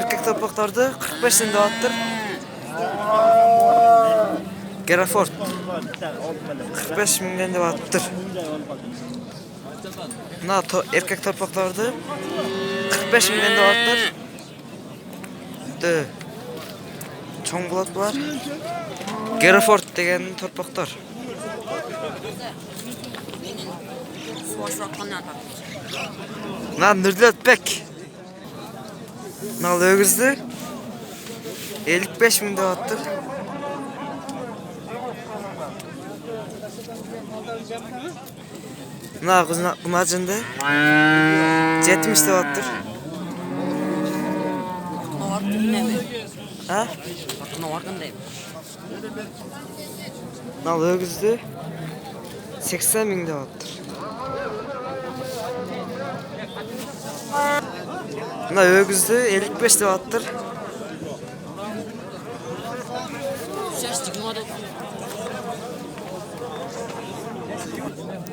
Erkek topaklarda 45 tane dağıttır. Geraford 45 milyon dağıttır. Erkek topaklarda 45 milyon dağıttır. Çoğun bulat var. Geraford degen topaklar. Nurdilat Bek. Ögüzdü 55 milyon dağıttır. Bunacında 70 dağıttır. Ha? Ögüzdü 80 milyon dağıttır. Ögüzdü 55 dağıttır.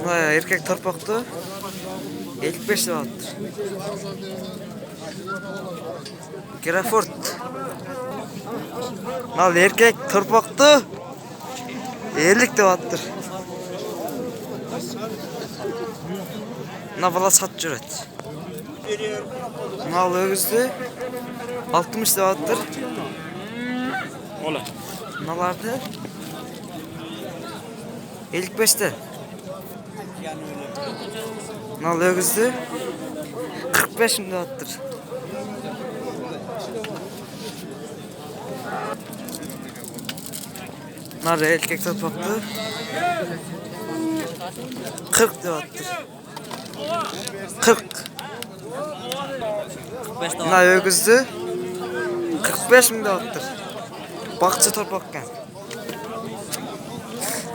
Erkek torpakta 55 dağıttır. Geraford erkek torpakta 50 dağıttır. Bala sat cüret. Ögüzdü 60 dağıttır. Nalardı 55'te. Ögüzdü 45 milyon dağıttır. Erkek topaklı 40 dağıttır. 40. Ögüzdü 45 milyon dağıttır. Bakçı topakken.